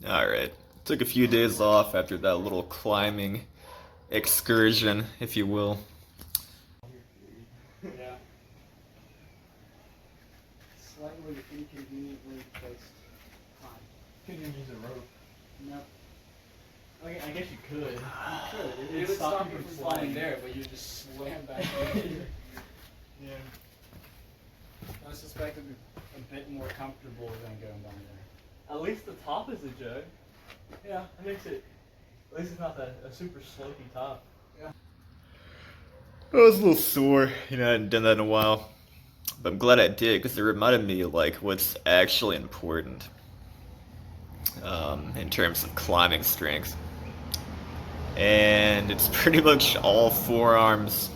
Alright. Took a few days off after that little climbing excursion, if you will. Yeah. Slightly inconveniently placed climb. Could you use a rope? No. I guess you could. You could. It would stop you from flying flying. there, but you just slam back in. Yeah. I suspect it'd be a bit more comfortable than going down there. At least the top is a jug. Yeah, that makes it. At least it's not a super slopey top. I was a little sore, I hadn't done that in a while. But I'm glad I did, because it reminded me, like, what's actually important in terms of climbing strength. And it's pretty much all forearms.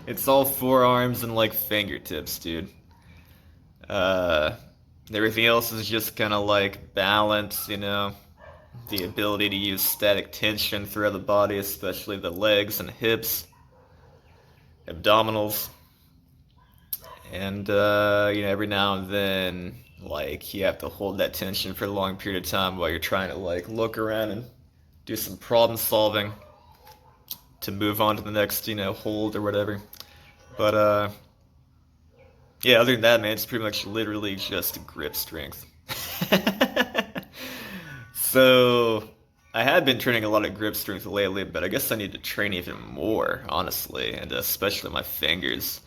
It's all forearms and, like, fingertips, dude. Everything else is just kind of like balance, the ability to use static tension throughout the body, especially the legs and hips, abdominals, and every now and then, like, you have to hold that tension for a long period of time while you're trying to, like, look around and do some problem solving to move on to the next, hold or whatever. But yeah, other than that, man, it's pretty much literally just grip strength. So, I had been training a lot of grip strength lately, but I guess I need to train even more, honestly, and especially my fingers.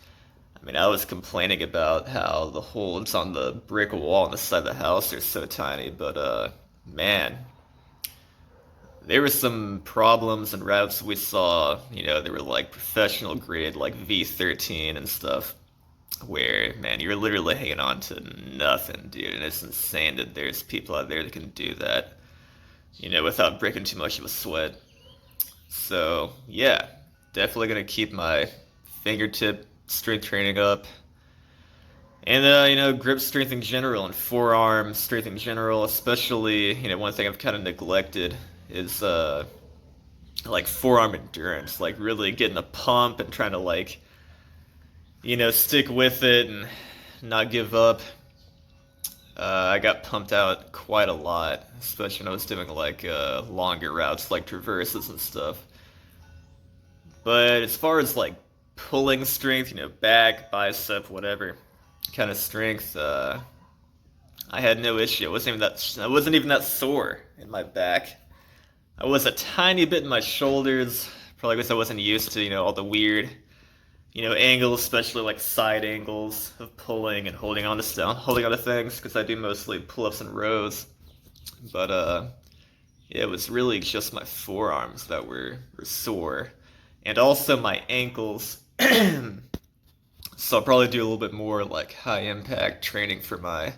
I mean, I was complaining about how the holes on the brick wall on the side of the house are so tiny, but man, there were some problems and routes we saw, they were like professional grade, like V13 and stuff, where, man, you're literally hanging on to nothing, dude, and it's insane that there's people out there that can do that, without breaking too much of a sweat. So, yeah, definitely gonna keep my fingertip strength training up. And, grip strength in general and forearm strength in general, especially, one thing I've kind of neglected is, like, forearm endurance, like, really getting a pump and trying to, like, stick with it and not give up. I got pumped out quite a lot, especially when I was doing, like, longer routes, like traverses and stuff. But as far as, like, pulling strength, back, bicep, whatever kind of strength, I had no issue. I wasn't even that sore in my back. I was a tiny bit in my shoulders, probably because I wasn't used to, all the weird, angles, especially like side angles of pulling and holding on to things, because I do mostly pull-ups and rows. But yeah, it was really just my forearms that were sore, and also my ankles. So I'll probably do a little bit more like high impact training for my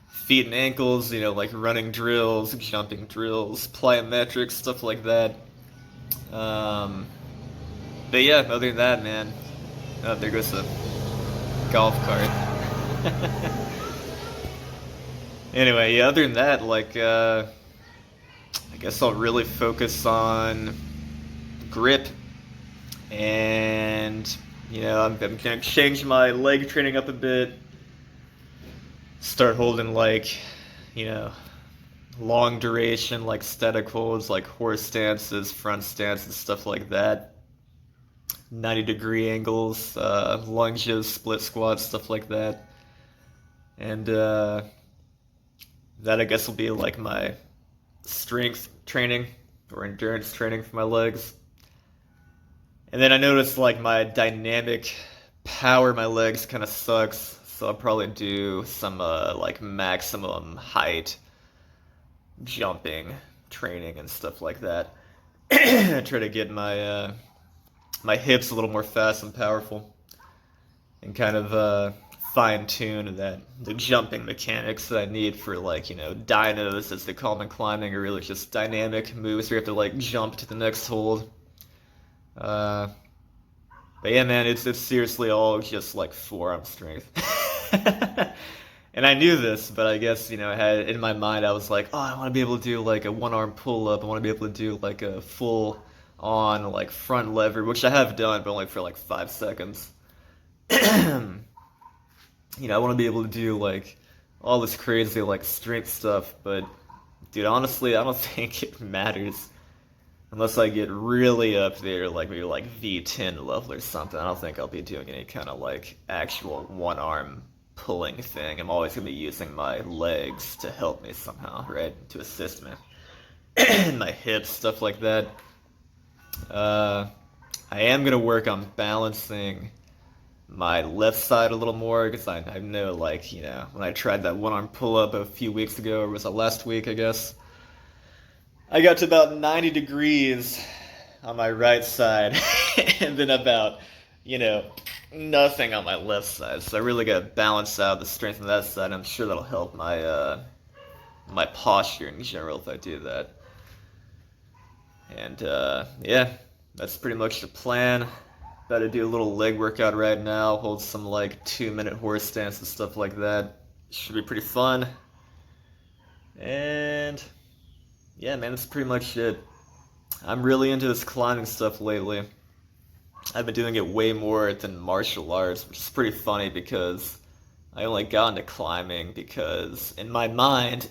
feet and ankles, like running drills, jumping drills, plyometrics, stuff like that. But yeah, other than that, man, oh, there goes the golf cart. Anyway, yeah, other than that, like, I guess I'll really focus on grip, and, I'm gonna change my leg training up a bit, start holding, like, long duration, like static holds, like horse stances, front stances, stuff like that. 90-degree angles, lunges, split squats, stuff like that. And that, I guess, will be like my strength training or endurance training for my legs. And then I noticed, like, my dynamic power in my legs kind of sucks, so I'll probably do some like maximum height jumping training and stuff like that. Try to get my my hips a little more fast and powerful, and kind of fine tune the jumping mechanics that I need for, like, dynos, as they call them in climbing, are really just dynamic moves where you have to, like, jump to the next hold. But yeah, man, it's seriously all just like forearm strength. And I knew this, but I guess, I had in my mind, I was like, oh, I want to be able to do like a one-arm pull-up. I want to be able to do like a full-on like front lever, which I have done, but only for like 5 seconds. I want to be able to do like all this crazy like strength stuff, but dude, honestly, I don't think it matters unless I get really up there, like maybe like V10 level or something. I don't think I'll be doing any kind of like actual one arm pulling thing. I'm always gonna be using my legs to help me somehow, right? To assist me. My hips, stuff like that. I am gonna work on balancing my left side a little more because I know, like, you know, when I tried that one arm pull up a few weeks ago, or was it last week, I guess? I got to about 90 degrees on my right side, and then about, you know, nothing on my left side. So I really got to balance out the strength on that side. I'm sure that'll help my posture in general if I do that. And yeah, that's pretty much the plan. About to do a little leg workout right now. Hold some like 2-minute horse stance and stuff like that. Should be pretty fun. And yeah, man, that's pretty much it. I'm really into this climbing stuff lately. I've been doing it way more than martial arts, which is pretty funny because I only got into climbing because in my mind,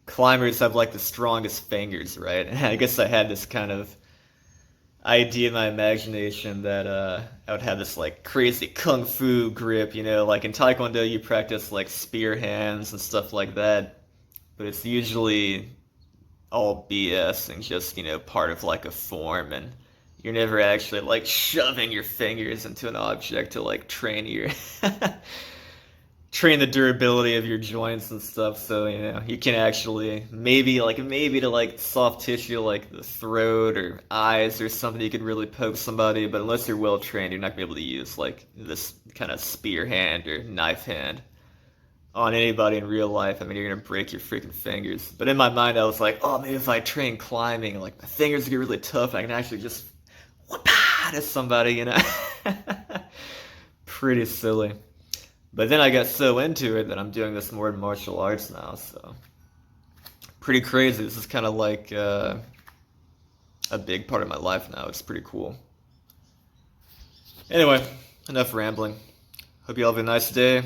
climbers have like the strongest fingers, right? And I guess I had this kind of idea in my imagination that I would have this like crazy kung fu grip, you know, like in Taekwondo you practice like spear hands and stuff like that, but it's usually all BS and just, you know, part of like a form, and you're never actually like shoving your fingers into an object to like train your train the durability of your joints and stuff. So, you know, you can actually maybe to like soft tissue like the throat or eyes or something, you could really poke somebody, but unless you're well trained, you're not gonna be able to use like this kind of spear hand or knife hand on anybody in real life. I mean, you're gonna break your freaking fingers. But in my mind, I was like, oh, maybe if I train climbing, like my fingers get really tough, and I can actually just whoop at somebody, you know. Pretty silly. But then I got so into it that I'm doing this more in martial arts now, so pretty crazy. This is kind of like a big part of my life now. It's pretty cool. Anyway, enough rambling. Hope you all have a nice day.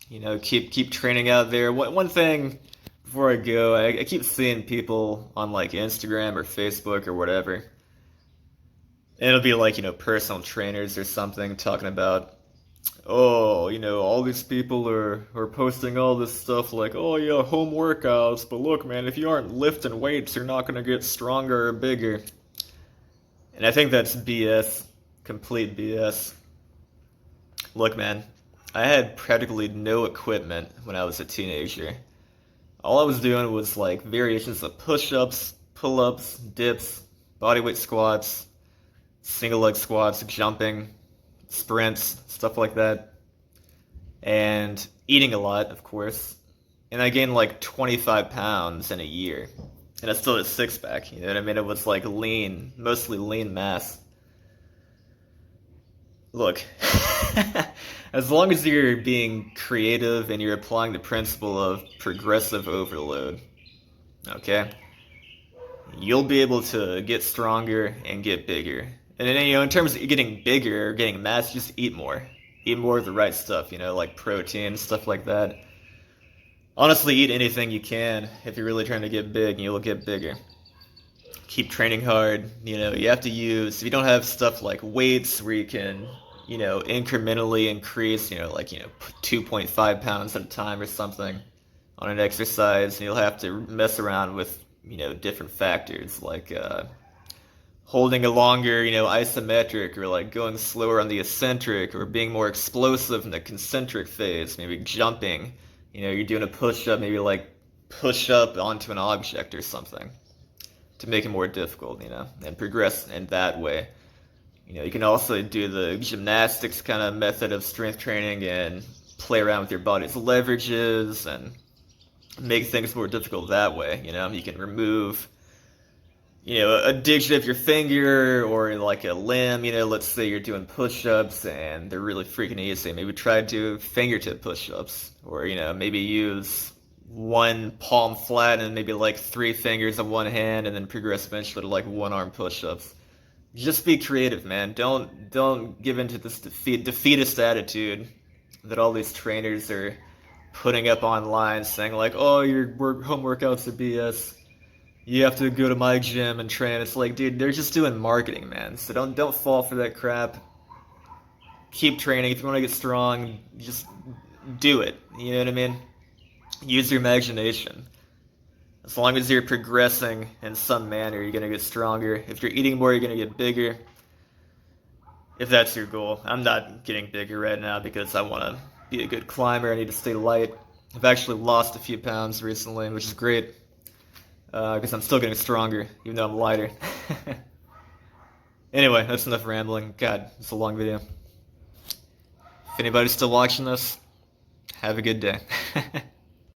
You know, keep training out there. One thing before I go, I keep seeing people on like Instagram or Facebook or whatever, and it'll be like, you know, personal trainers or something talking about, oh, you know, all these people are posting all this stuff like, oh yeah, home workouts, but look, man, if you aren't lifting weights, you're not going to get stronger or bigger. And I think that's BS, complete BS. Look, man, I had practically no equipment when I was a teenager. All I was doing was like variations of push-ups, pull-ups, dips, bodyweight squats, single leg squats, jumping, sprints, stuff like that, and eating a lot, of course. And I gained like 25 pounds in a year, and I still had a six-pack, you know what I mean? It was like lean, mostly lean mass. Look, as long as you're being creative and you're applying the principle of progressive overload, okay, you'll be able to get stronger and get bigger. And then, you know, in terms of getting bigger or getting mass, just eat more. Eat more of the right stuff, you know, like protein, stuff like that. Honestly, eat anything you can if you're really trying to get big, and you'll get bigger. Keep training hard. You know, you have to use, if you don't have stuff like weights where you can, you know, incrementally increase, you know, like, you know, 2.5 pounds at a time or something on an exercise, and you'll have to mess around with, you know, different factors like, holding a longer, you know, isometric, or like going slower on the eccentric, or being more explosive in the concentric phase, maybe jumping, you know, you're doing a push-up, maybe like push up onto an object or something to make it more difficult, you know, and progress in that way. You know, you can also do the gymnastics kind of method of strength training and play around with your body's leverages and make things more difficult that way, you know. You can remove, you know, a digit of your finger or like a limb, you know, let's say you're doing push-ups and they're really freaking easy. Maybe try to do fingertip push-ups, or, you know, maybe use one palm flat and maybe like 3 fingers on one hand, and then progress eventually to like one arm push-ups. Just be creative, man. Don't give into this defeatist attitude that all these trainers are putting up online saying like, "Oh, your home workouts are BS. You have to go to my gym and train." It's like, dude, they're just doing marketing, man. So don't fall for that crap. Keep training. If you want to get strong, just do it. You know what I mean? Use your imagination. As long as you're progressing in some manner, you're gonna get stronger. If you're eating more, you're gonna get bigger. If that's your goal. I'm not getting bigger right now because I want to be a good climber. I need to stay light. I've actually lost a few pounds recently, which is great. Because I'm still getting stronger, even though I'm lighter. Anyway, that's enough rambling. God, it's a long video. If anybody's still watching this, have a good day.